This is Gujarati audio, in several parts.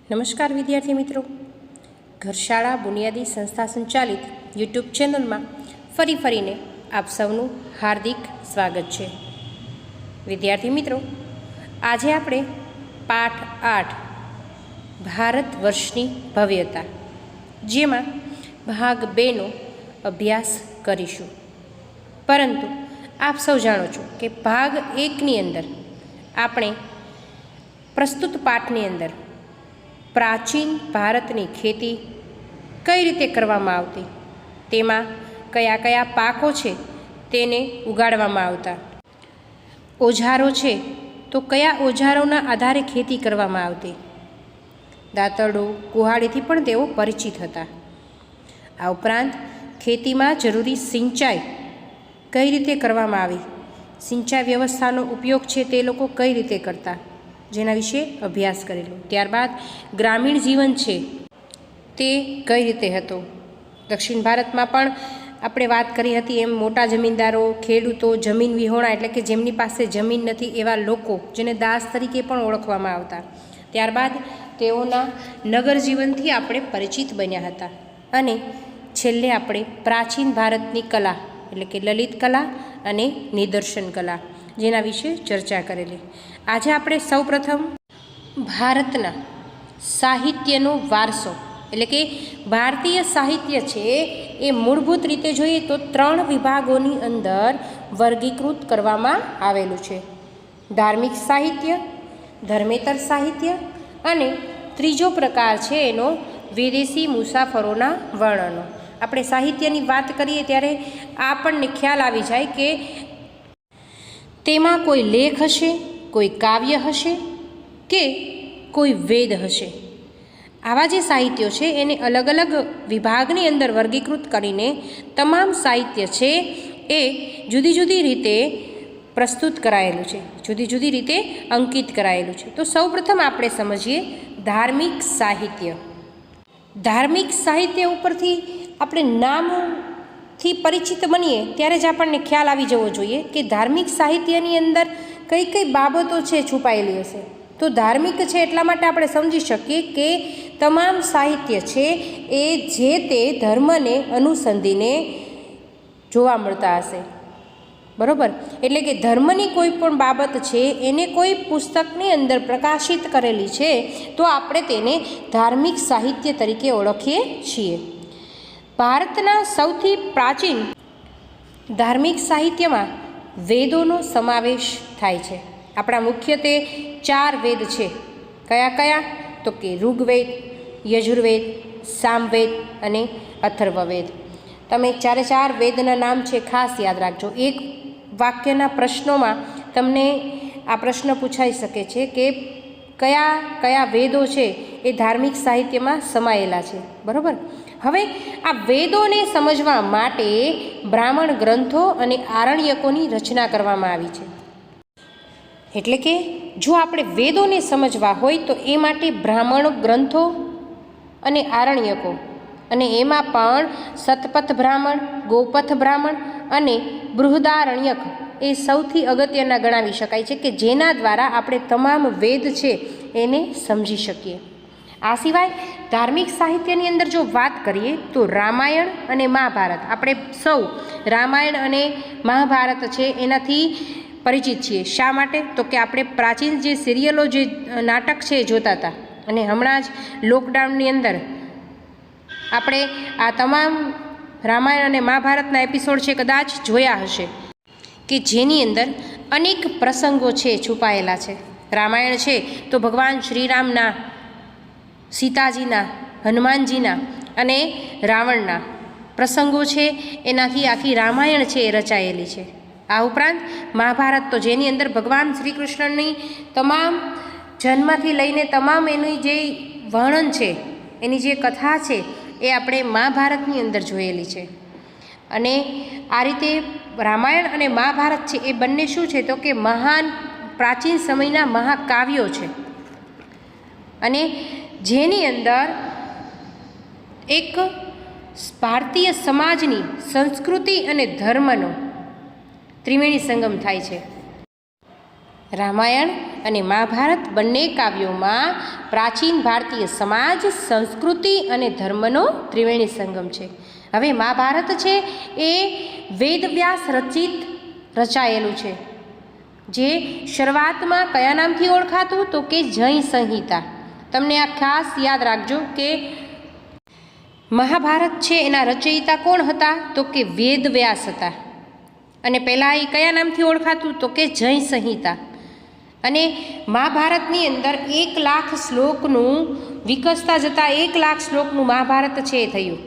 નમસ્કાર વિદ્યાર્થી મિત્રો, ઘરશાળા બુનિયાદી સંસ્થા સંચાલિત યુટ્યુબ ચેનલમાં ફરીને આપ સૌનું હાર્દિક સ્વાગત છે. વિદ્યાર્થી મિત્રો, આજે આપણે પાઠ 8 ભારત વર્ષની ભવ્યતા જેમાં ભાગ 2નો અભ્યાસ કરીશું. પરંતુ આપ સૌ જાણો છો કે ભાગ 1ની અંદર આપણે પ્રસ્તુત પાઠની અંદર પ્રાચીન ભારતની ખેતી કઈ રીતે કરવામાં આવતી, તેમાં કયા કયા પાકો છે તેને ઉગાડવામાં આવતા, ઓજારો છે તો કયા ઓજારોના આધારે ખેતી કરવામાં આવતી, દાંતરડો કુહાડીથી પણ તેઓ પરિચિત હતા. આ ઉપરાંત ખેતીમાં જરૂરી સિંચાઈ કઈ રીતે કરવામાં આવી, સિંચાઈ વ્યવસ્થાનો ઉપયોગ છે તે લોકો કઈ રીતે કરતા, જેના વિશે અભ્યાસ કરેલો. ત્યારબાદ ગ્રામીણ જીવન છે તે કઈ રીતે હતો. દક્ષિણ ભારતમાં પણ આપણે વાત કરી હતી એમ મોટા જમીનદારો, ખેડૂતો, જમીન વિહોણા એટલે કે જેમની પાસે જમીન નથી એવા લોકો, જેને દાસ તરીકે પણ ઓળખવામાં આવતા. ત્યારબાદ તેઓના નગર જીવનથી આપણે પરિચિત બન્યા હતા. અને છેલ્લે આપણે પ્રાચીન ભારતની કલા એટલે કે લલિત કલા અને નિદર્શન કલા જેના વિશે ચર્ચા કરેલી. આજે આપણે સૌપ્રથમ ભારતના સાહિત્યનો વારસો એટલે કે ભારતીય સાહિત્ય છે એ મૂળભૂત રીતે જોઈએ તો 3 વિભાગોની અંદર વર્ગીકૃત કરવામાં આવેલું છે: ધાર્મિક સાહિત્ય, ધર્મેતર સાહિત્ય અને ત્રીજો પ્રકાર છે એનો વિદેશી મુસાફરોના વર્ણનો. આપણે સાહિત્યની વાત કરીએ ત્યારે આપણને ખ્યાલ આવી જાય કે તેમાં કોઈ લેખ હશે, કોઈ કાવ્ય હશે કે કોઈ વેદ હશે. આવા જે સાહિત્યો છે એને અલગ અલગ વિભાગની અંદર વર્ગીકૃત કરીને તમામ સાહિત્ય છે એ જુદી જુદી રીતે પ્રસ્તુત કરાયેલું છે, જુદી જુદી રીતે અંકિત કરાયેલું છે. તો સૌપ્રથમ આપણે સમજીએ ધાર્મિક સાહિત્ય. ધાર્મિક સાહિત્ય ઉપરથી આપણે નામથી પરિચિત બનીએ ત્યારે જ આપણને ખ્યાલ આવી જવો જોઈએ કે ધાર્મિક સાહિત્યની અંદર કઈ કઈ બાબતો છે છુપાયેલી હશે. તો ધાર્મિક છે એટલા માટે આપણે સમજી શકીએ કે તમામ સાહિત્ય છે એ જે તે ધર્મને અનુસંધીને જોવા મળતા હશે, બરાબર. એટલે કે ધર્મની કોઈ પણ બાબત છે એને કોઈ પુસ્તકની અંદર પ્રકાશિત કરેલી છે તો આપણે તેને ધાર્મિક સાહિત્ય તરીકે ઓળખીએ છીએ. ભારતના સૌથી પ્રાચીન ધાર્મિક સાહિત્યમાં વેદોનો સમાવેશ થાય છે. આપણા મુખ્યત્વે 4 વેદ છે. કયા કયા? તો કે ઋગ્વેદ, યજુર્વેદ, સામવેદ અને અથર્વવેદ. તમે 4 વેદના નામ છે ખાસ યાદ રાખજો. એક વાક્યના પ્રશ્નોમાં તમને આ પ્રશ્ન પૂછાઈ શકે છે કે કયા કયા વેદો છે એ ધાર્મિક સાહિત્યમાં સમાયેલા છે, બરાબર. હવે આ વેદોને સમજવા માટે બ્રાહ્મણ ગ્રંથો અને આરણ્યકોની રચના કરવામાં આવી છે. એટલે કે જો આપણે વેદોને સમજવા હોય તો એ માટે બ્રાહ્મણ ગ્રંથો અને આરણ્યકો, અને એમાં પણ શતપથ બ્રાહ્મણ, ગોપથ બ્રાહ્મણ અને બૃહદારણ્યક એ સૌથી અગત્યના ગણાવી શકાય છે કે જેના દ્વારા આપણે તમામ વેદ છે એને સમજી શકીએ. આ સિવાય ધાર્મિક સાહિત્યની અંદર જો વાત કરીએ તો રામાયણ અને મહાભારત, આપણે સૌ રામાયણ અને મહાભારત છે એનાથી પરિચિત છીએ. શા માટે? તો કે આપણે પ્રાચીન જે સિરિયલો, જે નાટક છે એ જોતા હતા, અને હમણાં જ લોકડાઉનની અંદર આપણે આ તમામ રામાયણ અને મહાભારતના એપિસોડ છે કદાચ જોયા હશે કે જેની અંદર અનેક પ્રસંગો છે છુપાયેલા છે. રામાયણ છે તો ભગવાન શ્રીરામના, સીતાજીના, હનુમાનજીના અને રાવણના પ્રસંગો છે એનાથી આખી રામાયણ છે એ રચાયેલી છે. આ ઉપરાંત મહાભારત તો જેની અંદર ભગવાન શ્રી કૃષ્ણની તમામ જન્મથી લઈને તમામ એની જે વર્ણન છે, એની જે કથા છે એ આપણે મહાભારતની અંદર જોયેલી છે. અને આ રીતે રામાયણ અને મહાભારત છે એ બંને શું છે તો કે મહાન પ્રાચીન સમયના મહાકાવ્યો છે, અને જેની અંદર એક ભારતીય સમાજની સંસ્કૃતિ અને ધર્મનો ત્રિવેણી સંગમ થાય છે. રામાયણ અને મહાભારત બંને કાવ્યોમાં પ્રાચીન ભારતીય સમાજ, સંસ્કૃતિ અને ધર્મનો ત્રિવેણી સંગમ છે. હવે મહાભારત છે એ વેદવ્યાસ રચાયેલું છે, જે શરૂઆતમાં કયા નામથી ઓળખાતું તો કે જય સંહિતા. તમને આ ખાસ યાદ રાખજો કે મહાભારત છે એના રચયિતા કોણ હતા તો કે વેદવ્યાસ હતા. અને પહેલાં એ કયા નામથી ઓળખાતું તો કે જય સંહિતા. અને મહાભારતની અંદર 1,00,000 શ્લોકનું વિકસતા જતાં 1,00,000 શ્લોકનું મહાભારત છે એ થયું.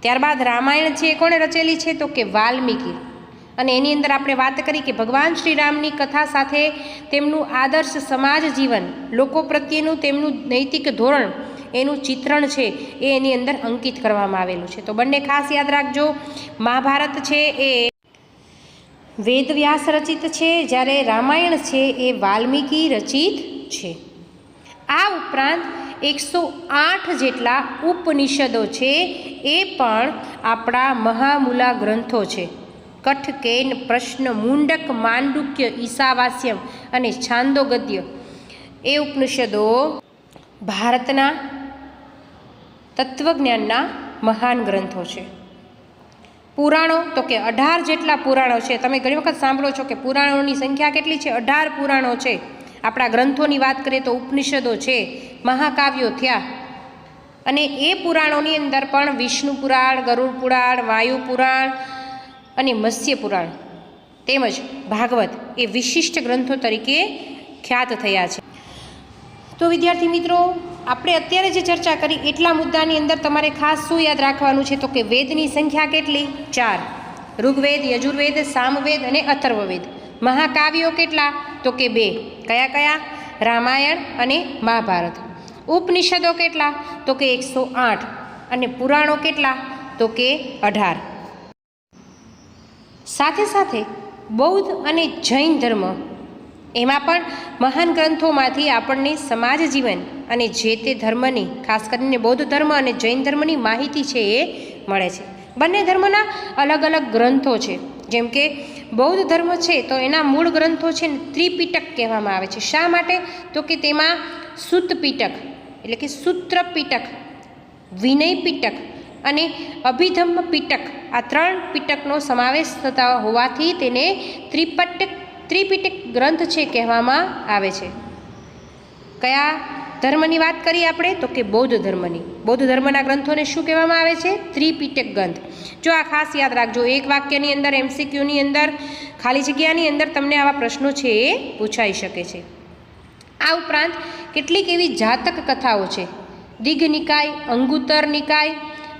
ત્યારબાદ રામાયણ છે એ કોણે રચેલી છે તો કે વાલ્મીકી. અને એની અંદર આપણે વાત કરી કે ભગવાન શ્રી રામની કથા સાથે તેમનું આદર્શ સમાજ જીવન, લોકો પ્રત્યેનું તેમનું નૈતિક ધોરણ, એનું ચિત્રણ છે એ એની અંદર અંકિત કરવામાં આવેલું છે. તો બંને ખાસ યાદ રાખજો, મહાભારત છે એ વેદવ્યાસ રચિત છે, જ્યારે રામાયણ છે એ વાલ્મીકી રચિત છે. આ ઉપરાંત 108 જેટલા ઉપનિષદો છે એ પણ આપણા મહામૂલા ગ્રંથો છે. કઠકેન, પ્રશ્ન, મુંડક, માંડુક્ય, ઈશાવાસ્યમ અને છાંદોગદ્ય એ ઉપનિષદો ભારતના તત્વજ્ઞાનના મહાન ગ્રંથો છે. પુરાણો તો કે 18 જેટલા પુરાણો છે. તમે ઘણી વખત સાંભળો છો કે પુરાણોની સંખ્યા કેટલી છે? 18 પુરાણો છે. આપણા ગ્રંથોની વાત કરીએ તો ઉપનિષદો છે, મહાકાવ્યો થયા. અને એ પુરાણોની અંદર પણ વિષ્ણુ પુરાણ, ગરુડ પુરાણ, વાયુ પુરાણ અને મત્સ્ય પુરાણ તેમજ ભાગવત એ વિશિષ્ટ ગ્રંથો તરીકે ખ્યાત થયા છે. તો વિદ્યાર્થી મિત્રો, આપણે અત્યારે જે ચર્ચા કરી એટલા મુદ્દાની અંદર તમારે ખાસ શું યાદ રાખવાનું છે તો કે વેદની સંખ્યા કેટલી? 4. ઋગ્વેદ, યજુર્વેદ, સામવેદ અને અથર્વવેદ. મહાકાવ્યો કેટલા તો કે 2. કયા કયા? રામાયણ અને મહાભારત. ઉપનિષદો કેટલા તો કે 108. અને પુરાણો કેટલા તો કે 18. સાથે સાથે બૌદ્ધ અને જૈન ધર્મ, એમાં પણ મહાન ગ્રંથોમાંથી આપણને સમાજ જીવન અને જે તે ધર્મની, ખાસ કરીને બૌદ્ધ ધર્મ અને જૈન ધર્મની માહિતી છે એ મળે છે. બંને ધર્મના અલગ અલગ ગ્રંથો છે. જેમ કે બૌદ્ધ ધર્મ છે તો એના મૂળ ગ્રંથો છે ને ત્રિપિટક કહેવામાં આવે છે. શા માટે તો કે તેમાં સુત્ત પિટક એટલે કે સૂત્ર પિટક, વિનય પિટક અને અભિધમ્મ પિટક, આ 3 પિટકનો સમાવેશ થતા હોવાથી તેને ત્રિપિટક ગ્રંથ છે કહેવામાં આવે છે. કયા ધર્મની વાત કરીએ આપણે તો કે બૌદ્ધ ધર્મની. બૌદ્ધ ધર્મના ગ્રંથોને શું કહેવામાં આવે છે? ત્રિપિટક ગ્રંથ. જો આ ખાસ યાદ રાખજો, એક વાક્યની અંદર, MCQની અંદર, ખાલી જગ્યાની અંદર તમને આવા પ્રશ્નો છે એ પૂછાઈ શકે છે. આ ઉપરાંત કેટલીક એવી જાતક કથાઓ છે. દીઘ નિકાય, અંગુત્તર નિકાય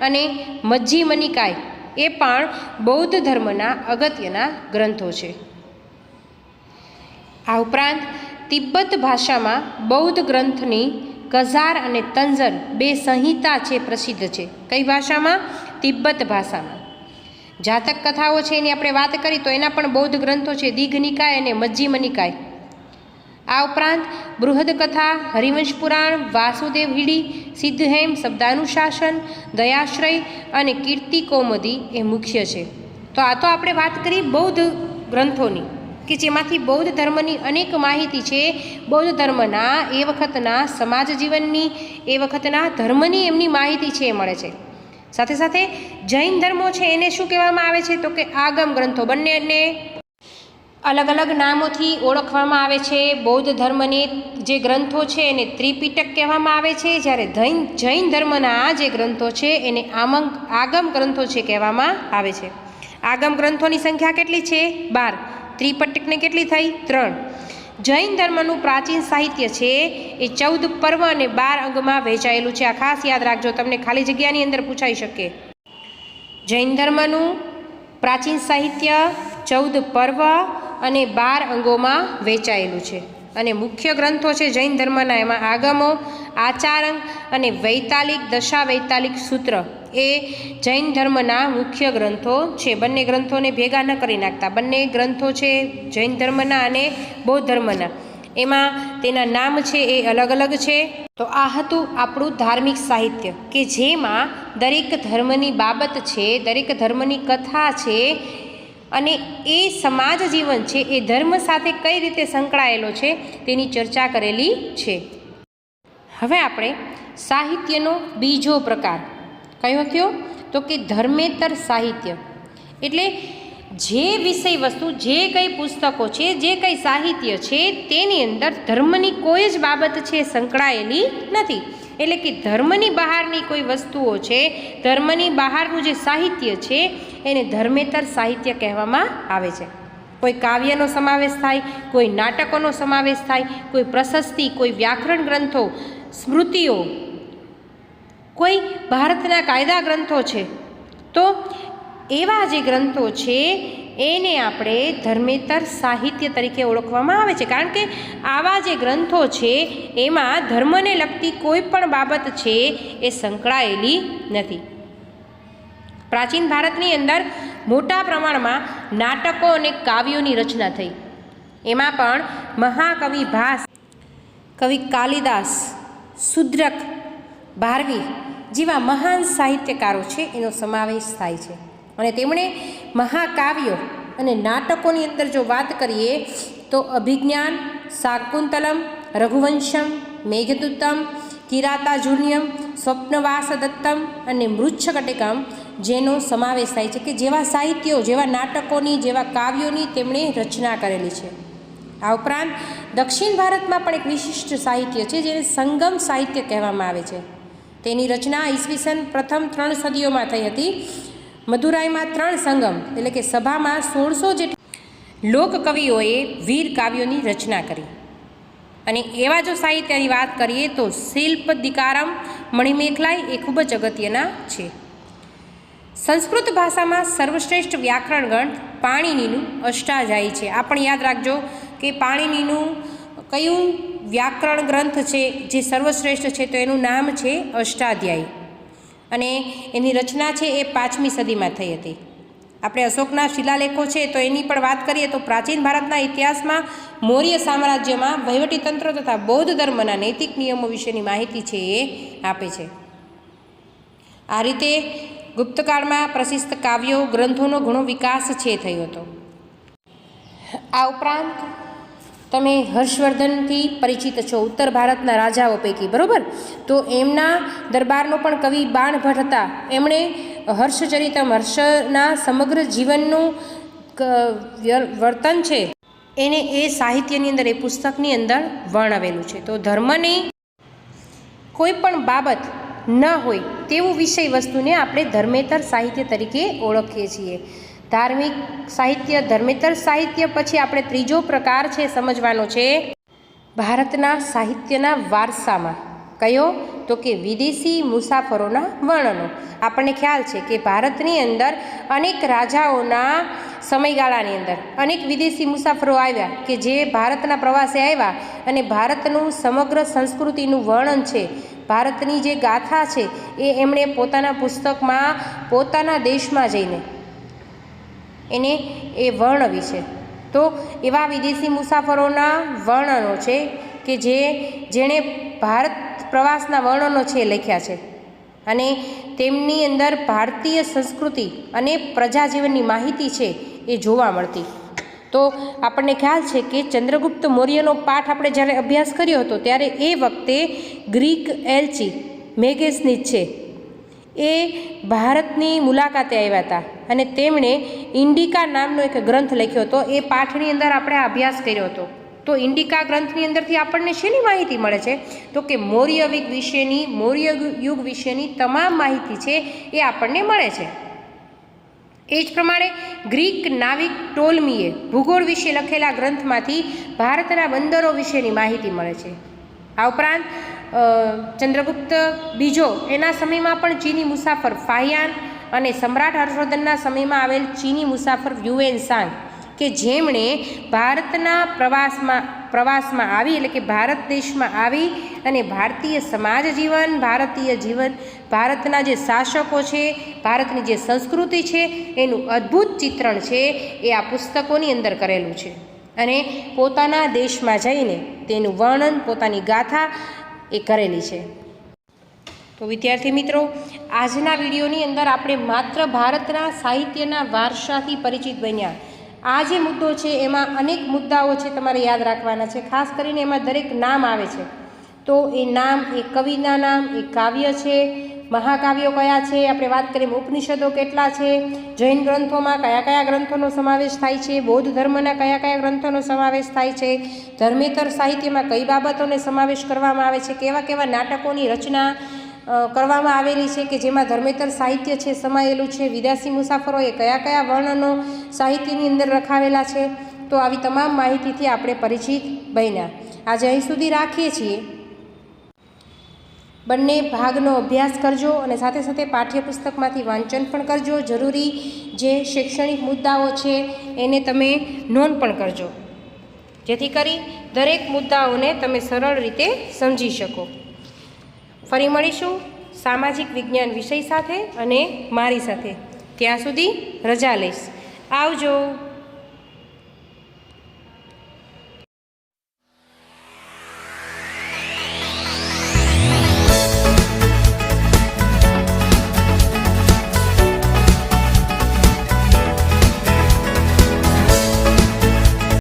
અને મજ્જિમ નિકાય એ પણ બૌદ્ધ ધર્મના અગત્યના ગ્રંથો છે. આ ઉપરાંત તિબ્બત ભાષામાં બૌદ્ધ ગ્રંથની કઝાર અને તંઝર 2 સંહિતા છે પ્રસિદ્ધ છે. કઈ ભાષામાં? તિબ્બત ભાષામાં. જાતક કથાઓ છે એની આપણે વાત કરી તો એના પણ બૌદ્ધ ગ્રંથો છે, દીઘ નિકાય અને મજ્જિમ નિકાય. આ ઉપરાંત બૃહદ કથા, હરિવંશ પુરાણ, વાસુદેવ હિડી, સિદ્ધહેમ, શબ્દાનુશાસન, દયાશ્રય અને કીર્તિ કૌમદી એ મુખ્ય છે. તો આ તો આપણે વાત કરી બૌદ્ધ ગ્રંથોની કે જેમાંથી બૌદ્ધ ધર્મની અનેક માહિતી છે, બૌદ્ધ ધર્મના એ વખતના સમાજ જીવનની, એ વખતના ધર્મની એમની માહિતી છે એ મળે છે. સાથે સાથે જૈન ધર્મો છે એને શું કહેવામાં આવે છે તો કે આગમ ગ્રંથો. બંનેને અલગ અલગ નામોથી ઓળખવામાં આવે છે. બૌદ્ધ ધર્મની જે ગ્રંથો છે એને ત્રિપિટક કહેવામાં આવે છે, જ્યારે જૈન ધર્મના જે ગ્રંથો છે એને આગમ ગ્રંથો છે કહેવામાં આવે છે. આગમ ગ્રંથોની સંખ્યા કેટલી છે? 12. ત્રિપિટકને કેટલી થઈ? 3. જૈન ધર્મનું પ્રાચીન સાહિત્ય છે એ 14 પર્વ અને 12 અંગમાં વહેંચાયેલું છે. આ ખાસ યાદ રાખજો, તમને ખાલી જગ્યાની અંદર પૂછાઈ શકે. જૈન ધર્મનું પ્રાચીન સાહિત્ય 14 પર્વ અને 12 અંગોમાં વહેંચાયેલું છે. અને મુખ્ય ગ્રંથો છે જૈન ધર્મના, એમાં આગમો, આચારંગ અને વૈતાલિક, દશાવૈતાલિક સૂત્ર એ જૈન ધર્મના મુખ્ય ગ્રંથો છે. બંને ગ્રંથોને ભેગા ન કરી નાખતા. બંને ગ્રંથો છે જૈન ધર્મના અને બૌદ્ધ ધર્મના, એમાં તેના નામ છે એ અલગ અલગ છે. તો આ હતું આપણું ધાર્મિક સાહિત્ય કે જેમાં દરેક ધર્મની બાબત છે, દરેક ધર્મની કથા છે અને એ સમાજ જીવન છે એ ધર્મ સાથે કઈ રીતે સંકળાયેલો છે તેની ચર્ચા કરેલી છે. હવે આપણે સાહિત્યનો બીજો પ્રકાર કયો થયો તો કે ધર્મેતર સાહિત્ય. એટલે જે વિષય વસ્તુ, જે કંઈ પુસ્તકો છે, જે કંઈ સાહિત્ય છે તેની અંદર ધર્મની કોઈ જ બાબત છે સંકળાયેલી નથી. એટલે કે ધર્મની બહારની કોઈ વસ્તુઓ છે, ધર્મની બહારનું જે સાહિત્ય છે એને ધર્મેતર સાહિત્ય કહેવામાં આવે છે. કોઈ કાવ્યનો સમાવેશ થાય, કોઈ નાટકોનો સમાવેશ થાય, કોઈ પ્રશસ્તિ, કોઈ વ્યાકરણ ગ્રંથો, સ્મૃતિઓ, કોઈ ભારતના કાયદા ગ્રંથો છે, તો એવા જે ગ્રંથો છે એને આપણે ધર્મેતર સાહિત્ય તરીકે ઓળખવામાં આવે છે. કારણ કે આવા જે ગ્રંથો છે એમાં ધર્મને લગતી કોઈ પણ બાબત છે એ સંકળાયેલી નથી. પ્રાચીન ભારતની અંદર મોટા પ્રમાણમાં નાટકો અને કાવ્યોની રચના થઈ. એમાં પણ મહાકવિ ભાસ, કવિ કાલિદાસ, શુદ્રક, ભારવી જેવા મહાન સાહિત્યકારો છે એનો સમાવેશ થાય છે. અને તેમણે મહાકાવ્યો અને નાટકોની અંદર જો વાત કરીએ તો અભિજ્ઞાન, શાકુંતલમ, રઘુવંશમ, મેઘદૂતમ, કિરાતાજુર્યમ, સ્વપ્નવાસદત્તમ અને મૃચ્છકટિકમ જેનો સમાવેશ થાય છે, કે જેવા સાહિત્યો, જેવા નાટકોની, જેવા કાવ્યોની તેમણે રચના કરેલી છે. આ ઉપરાંત દક્ષિણ ભારતમાં પણ એક વિશિષ્ટ સાહિત્ય છે જેને સંગમ સાહિત્ય કહેવામાં આવે છે. તેની રચના ઈસવીસન પ્રથમ 3 સદીઓમાં થઈ હતી. મદુરાઈમાં 3 સંગમ એટલે કે સભામાં 1600 જેટલા લોકકવિઓએ વીર કાવ્યોની રચના કરી. અને એવા જો સાહિત્યની વાત કરીએ તો શિલ્પદિકારમ, મણિમેખલાઈ એ ખૂબ જ અગત્યના છે. સંસ્કૃત ભાષામાં સર્વશ્રેષ્ઠ વ્યાકરણ ગ્રંથ પાણિનીનું અષ્ટાધ્યાયી છે. આ પણ યાદ રાખજો કે પાણિનીનું કયું વ્યાકરણ ગ્રંથ છે જે સર્વશ્રેષ્ઠ છે, તો એનું નામ છે અષ્ટાધ્યાયી. અને એની રચના છે એ 5મી સદીમાં થઈ હતી. આપણે અશોકના શિલાલેખો છે તો એની પણ વાત કરીએ તો પ્રાચીન ભારતના ઇતિહાસમાં મૌર્ય સામ્રાજ્યમાં વહીવટીતંત્ર તથા બૌદ્ધ ધર્મના નૈતિક નિયમો વિશેની માહિતી છે એ આપે છે. આ રીતે ગુપ્તકાળમાં પ્રશિષ્ટ કાવ્યો, ગ્રંથોનો ઘણો વિકાસ છે થયો હતો. આ ઉપરાંત તમે હર્ષવર્ધનથી પરિચિત છો, ઉત્તર ભારતના રાજાઓ પૈકી, બરાબર? તો એમના દરબારનો પણ કવિ બાણભટ્ટ હતા. એમણે હર્ષચરિતમ, હર્ષના સમગ્ર જીવનનું વર્તન છે એને એ સાહિત્યની અંદર, એ પુસ્તકની અંદર વર્ણવેલું છે. તો ધર્મની કોઈ પણ બાબત ન હોય તેવું વિષય વસ્તુને આપણે ધર્મેતર સાહિત્ય તરીકે ઓળખીએ છીએ. ધાર્મિક સાહિત્ય, ધર્મેતર સાહિત્ય. પછી આપણે ત્રીજો પ્રકાર છે સમજવાનો છે ભારતના સાહિત્યના વારસામાં. કયો? તો કે વિદેશી મુસાફરોના વર્ણનો. આપણને ખ્યાલ છે કે ભારતની અંદર અનેક રાજાઓના સમયગાળાની અંદર અનેક વિદેશી મુસાફરો આવ્યા કે જે ભારતના પ્રવાસે આવ્યા અને ભારતનું સમગ્ર સંસ્કૃતિનું વર્ણન છે, ભારતની જે ગાથા છે એ એમણે પોતાના પુસ્તકમાં પોતાના દેશમાં જઈને એને એ વર્ણવી છે. તો એવા વિદેશી મુસાફરોના વર્ણનો છે કે જેણે ભારત પ્રવાસના વર્ણનો છે લખ્યા છે. અને તેમની અંદર ભારતીય સંસ્કૃતિ અને પ્રજાજીવનની માહિતી છે એ જોવા મળતી. તો આપણને ખ્યાલ છે કે ચંદ્રગુપ્ત મૌર્યનો પાઠ આપણે જ્યારે અભ્યાસ કર્યો હતો ત્યારે એ વખતે ગ્રીક એલ્ચી મેગેસ્નિચ છે એ ભારતની મુલાકાતે આવ્યા હતા અને તેમણે ઇન્ડિકા નામનો એક ગ્રંથ લખ્યો હતો. એ પાઠની અંદર આપણે અભ્યાસ કર્યો હતો. તો ઇન્ડિકા ગ્રંથની અંદરથી આપણને શેની માહિતી મળે છે? તો કે મૌર્ય યુગ વિશેની તમામ માહિતી છે એ આપણને મળે છે. એ જ પ્રમાણે ગ્રીક નાવિક ટોલમીએ ભૂગોળ વિશે લખેલા ગ્રંથમાંથી ભારતના બંદરો વિશેની માહિતી મળે છે. આ ઉપરાંત ચંદ્રગુપ્ત બીજો એના સમયમાં પણ ચીની મુસાફર ફાહિયાન અને સમ્રાટ હર્ષવર્ધનના સમયમાં આવેલ ચીની મુસાફર યુએન સાંગ કે જેમણે ભારતના પ્રવાસમાં આવી, એટલે કે ભારત દેશમાં આવી અને ભારતીય સમાજ જીવન, ભારતના જે શાસકો છે, ભારતની જે સંસ્કૃતિ છે એનું અદ્ભુત ચિત્રણ છે એ આ પુસ્તકોની અંદર કરેલું છે. અને પોતાના દેશમાં જઈને તેનું વર્ણન, પોતાની ગાથા એ કરેલી છે. તો વિદ્યાર્થી મિત્રો, આજના વિડીયોની અંદર આપણે માત્ર ભારતના સાહિત્યના વારસાથી પરિચિત બન્યા. આ જે મુદ્દો છે એમાં અનેક મુદ્દાઓ છે તમારે યાદ રાખવાના છે. ખાસ કરીને એમાં દરેક નામ આવે છે. તો એ નામ, એ કવિના નામ, એ કાવ્ય છે, મહાકાવ્યો કયા છે, આપણે વાત કરીએ ઉપનિષદો કેટલા છે, જૈન ગ્રંથોમાં કયા કયા ગ્રંથોનો સમાવેશ થાય છે, બૌદ્ધ ધર્મના કયા કયા ગ્રંથોનો સમાવેશ થાય છે, ધર્મેતર સાહિત્યમાં કઈ બાબતોને સમાવેશ કરવામાં આવે છે, કેવા કેવા નાટકોની રચના કરવામાં આવેલી છે કે જેમાં ધર્મેતર સાહિત્ય છે સમાયેલું છે, વિદેશી મુસાફરોએ કયા કયા વર્ણનો સાહિત્યની અંદર રખાવેલા છે. તો આવી તમામ માહિતીથી આપણે પરિચિત બન્યા. આજે અહીં સુધી રાખીએ છીએ. બંને ભાગનો અભ્યાસ કરજો અને સાથે સાથે પાઠ્યપુસ્તકમાંથી વાંચન પણ કરજો. જરૂરી જે શૈક્ષણિક મુદ્દાઓ છે એને તમે નોંધ પણ કરજો, જેથી કરી દરેક મુદ્દાઓને તમે સરળ રીતે સમજી શકો. ફરી મળીશું સામાજિક વિજ્ઞાન વિષય સાથે અને મારી સાથે. ત્યાં સુધી રજા લઈશ. આવજો.